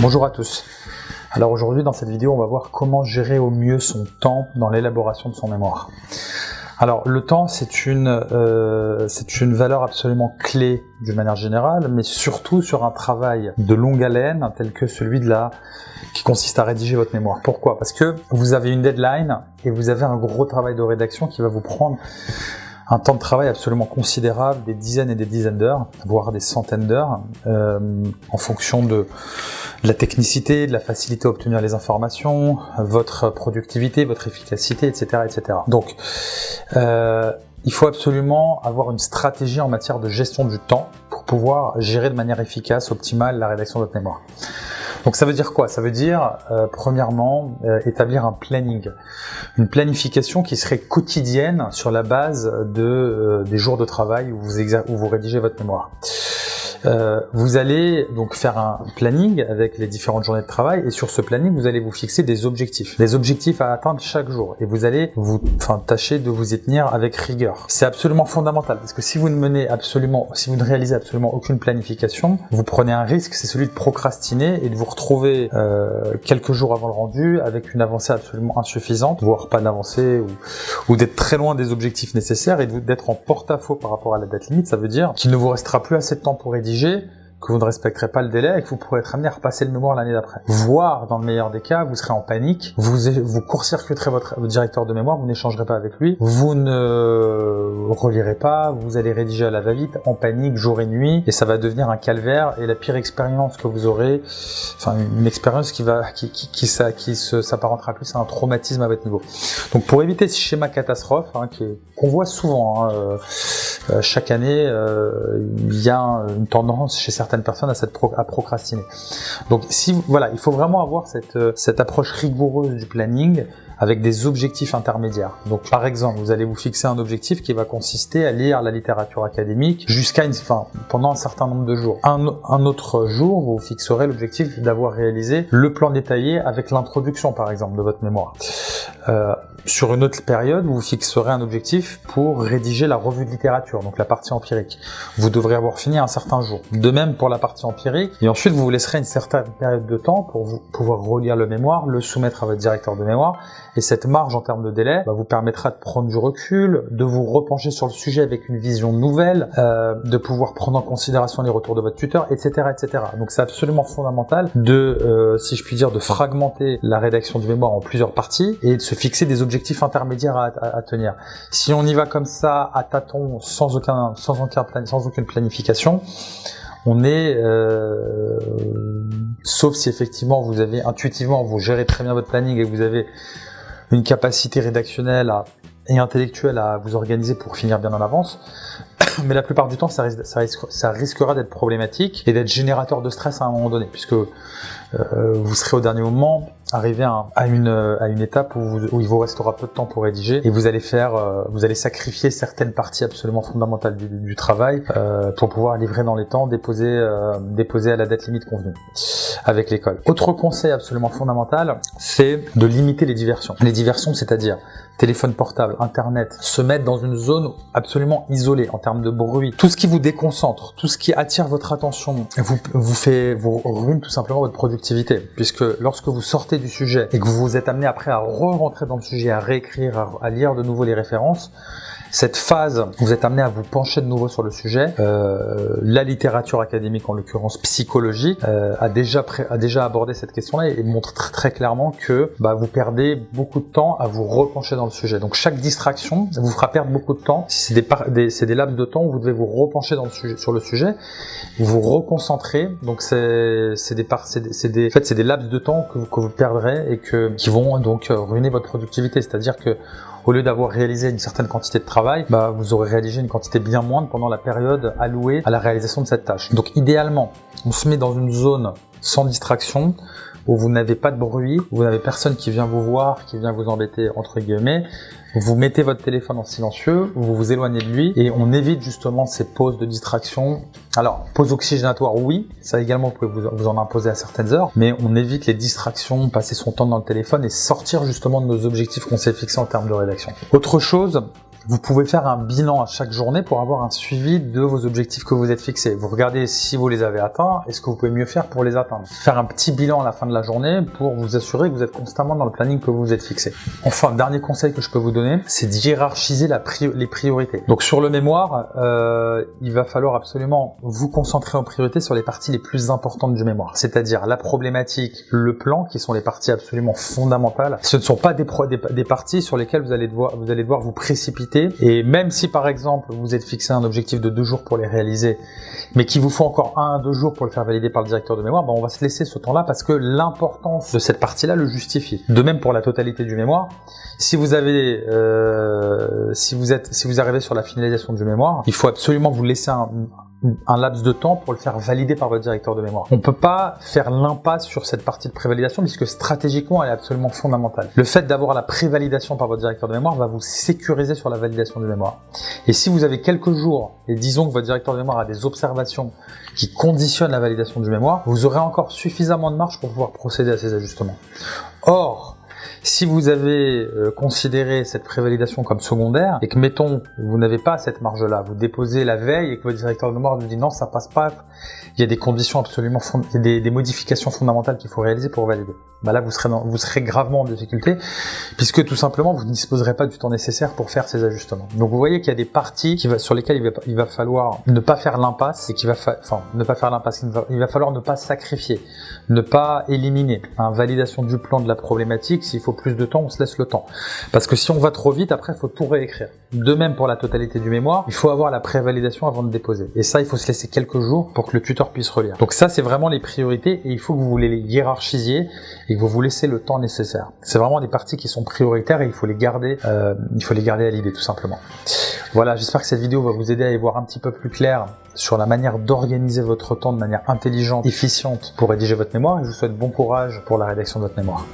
Bonjour à tous. Alors aujourd'hui dans cette vidéo on va voir comment gérer au mieux son temps dans l'élaboration de son mémoire. Alors le temps c'est une valeur absolument clé d'une manière générale, mais surtout sur un travail de longue haleine tel que celui qui consiste à rédiger votre mémoire. Pourquoi? Parce que vous avez une deadline et vous avez un gros travail de rédaction qui va vous prendre un temps de travail absolument considérable, des dizaines et des dizaines d'heures, voire des centaines d'heures, en fonction de la technicité, de la facilité à obtenir les informations, votre productivité, votre efficacité, etc., etc. Donc, il faut absolument avoir une stratégie en matière de gestion du temps pour pouvoir gérer de manière efficace, optimale, la rédaction de votre mémoire. Donc ça veut dire quoi? Ça veut dire, premièrement, établir un planning, une planification qui serait quotidienne sur la base des jours de travail où vous rédigez votre mémoire. Vous allez donc faire un planning avec les différentes journées de travail et sur ce planning, vous allez vous fixer des objectifs à atteindre chaque jour et vous allez tâcher de vous y tenir avec rigueur. C'est absolument fondamental parce que si vous ne réalisez absolument aucune planification, vous prenez un risque, c'est celui de procrastiner et de vous retrouver quelques jours avant le rendu avec une avancée absolument insuffisante, voire pas d'avancée ou d'être très loin des objectifs nécessaires et d'être en porte-à-faux par rapport à la date limite. Ça veut dire qu'il ne vous restera plus assez de temps pour rédiger, que vous ne respecterez pas le délai et que vous pourrez être amené à repasser le mémoire l'année d'après. Voire, dans le meilleur des cas, vous serez en panique, vous court-circuiterez votre directeur de mémoire, vous n'échangerez pas avec lui, vous ne relirez pas, vous allez rédiger à la va-vite, en panique, jour et nuit, et ça va devenir un calvaire et la pire expérience que vous aurez, une expérience qui s'apparentera plus à un traumatisme à votre niveau. Donc pour éviter ce schéma catastrophe, qu'on voit souvent, chaque année, il y a une tendance chez certaines personnes à procrastiner. Donc il faut vraiment avoir cette approche rigoureuse du planning avec des objectifs intermédiaires. Donc par exemple, vous allez vous fixer un objectif qui va consister à lire la littérature académique pendant un certain nombre de jours. Un autre jour, vous fixerez l'objectif d'avoir réalisé le plan détaillé avec l'introduction par exemple de votre mémoire. Sur une autre période, vous fixerez un objectif pour rédiger la revue de littérature, donc la partie empirique. Vous devrez avoir fini un certain jour. De même pour la partie empirique, et ensuite vous vous laisserez une certaine période de temps pour pouvoir relire le mémoire, le soumettre à votre directeur de mémoire, et cette marge en termes de délai vous permettra de prendre du recul, de vous repencher sur le sujet avec une vision nouvelle, de pouvoir prendre en considération les retours de votre tuteur, etc., etc. Donc c'est absolument fondamental si je puis dire, de fragmenter la rédaction du mémoire en plusieurs parties et de se fixer des objectifs intermédiaires à tenir. Si on y va comme ça, à tâtons, sans aucune planification, on est, sauf si effectivement intuitivement vous gérez très bien votre planning et que vous avez une capacité rédactionnelle et intellectuelle à vous organiser pour finir bien en avance, mais la plupart du temps ça risquera d'être problématique et d'être générateur de stress à un moment donné, puisque vous serez au dernier moment arrivé à une étape où il vous restera peu de temps pour rédiger et vous allez sacrifier certaines parties absolument fondamentales du travail pour pouvoir livrer dans les temps, déposer à la date limite convenue avec l'école. Autre conseil absolument fondamental, c'est de limiter les diversions. Les diversions, c'est-à-dire téléphone portable, internet, se mettre dans une zone absolument isolée en termes de bruit. Tout ce qui vous déconcentre, tout ce qui attire votre attention, vous ruine tout simplement votre productivité, puisque lorsque vous sortez du sujet et que vous êtes amené après à re-rentrer dans le sujet, à réécrire, à lire de nouveau les références, cette phase, vous êtes amené à vous pencher de nouveau sur le sujet. La littérature académique, en l'occurrence psychologique, a déjà abordé cette question-là et montre très clairement que vous perdez beaucoup de temps à vous repencher dans le sujet. Donc chaque distraction vous fera perdre beaucoup de temps. C'est des laps de temps où vous devez vous repencher sur le sujet, vous reconcentrer. Donc c'est des laps de temps que vous perdrez et qui vont donc ruiner votre productivité. C'est-à-dire que au lieu d'avoir réalisé une certaine quantité de travail, vous aurez réalisé une quantité bien moindre pendant la période allouée à la réalisation de cette tâche. Donc idéalement, on se met dans une zone sans distraction, où vous n'avez pas de bruit, où vous n'avez personne qui vient vous voir, qui vient vous embêter, entre guillemets. Vous mettez votre téléphone en silencieux, vous vous éloignez de lui et on évite justement ces pauses de distraction. Alors, pause oxygénatoire, oui, ça également, vous pouvez vous en imposer à certaines heures, mais on évite les distractions, passer son temps dans le téléphone et sortir justement de nos objectifs qu'on s'est fixés en termes de rédaction. Autre chose, Vous pouvez faire un bilan à chaque journée pour avoir un suivi de vos objectifs que vous êtes fixés. Vous regardez si vous les avez atteints et ce que vous pouvez mieux faire pour les atteindre. Faire un petit bilan à la fin de la journée pour vous assurer que vous êtes constamment dans le planning que vous vous êtes fixé. Enfin, dernier conseil que je peux vous donner, c'est de hiérarchiser les priorités. Donc sur le mémoire, il va falloir absolument vous concentrer en priorité sur les parties les plus importantes du mémoire, c'est-à-dire la problématique, le plan, qui sont les parties absolument fondamentales. Ce ne sont pas des parties sur lesquelles vous allez devoir vous précipiter. Et même si par exemple vous êtes fixé un objectif de 2 jours pour les réaliser, mais qu'il vous faut encore 1 à 2 jours pour le faire valider par le directeur de mémoire, on va se laisser ce temps-là parce que l'importance de cette partie-là le justifie. De même pour la totalité du mémoire, si vous arrivez sur la finalisation du mémoire, il faut absolument vous laisser un laps de temps pour le faire valider par votre directeur de mémoire. On ne peut pas faire l'impasse sur cette partie de prévalidation puisque stratégiquement elle est absolument fondamentale. Le fait d'avoir la prévalidation par votre directeur de mémoire va vous sécuriser sur la validation du mémoire. Et si vous avez quelques jours et disons que votre directeur de mémoire a des observations qui conditionnent la validation du mémoire, vous aurez encore suffisamment de marge pour pouvoir procéder à ces ajustements. Or, si vous avez considéré cette prévalidation comme secondaire et que, mettons, vous n'avez pas cette marge-là, vous déposez la veille et que votre directeur de mémoire vous dit non, ça passe pas, il y a des conditions absolument, il y a des modifications fondamentales qu'il faut réaliser pour valider. Là, vous serez gravement en difficulté puisque tout simplement, vous ne disposerez pas du temps nécessaire pour faire ces ajustements. Donc, vous voyez qu'il y a des parties sur lesquelles il va falloir ne pas faire l'impasse et il va falloir ne pas sacrifier, ne pas éliminer. Validation du plan de la problématique, s'il faut plus de temps, on se laisse le temps. Parce que si on va trop vite, après, il faut tout réécrire. De même pour la totalité du mémoire, il faut avoir la prévalidation avant de déposer. Et ça, il faut se laisser quelques jours pour que le tuteur puisse relire. Donc ça, c'est vraiment les priorités et il faut que vous les hiérarchisiez et que vous vous laissez le temps nécessaire. C'est vraiment des parties qui sont prioritaires et il faut les garder à l'idée, tout simplement. Voilà, j'espère que cette vidéo va vous aider à y voir un petit peu plus clair sur la manière d'organiser votre temps de manière intelligente, efficiente pour rédiger votre mémoire et je vous souhaite bon courage pour la rédaction de votre mémoire.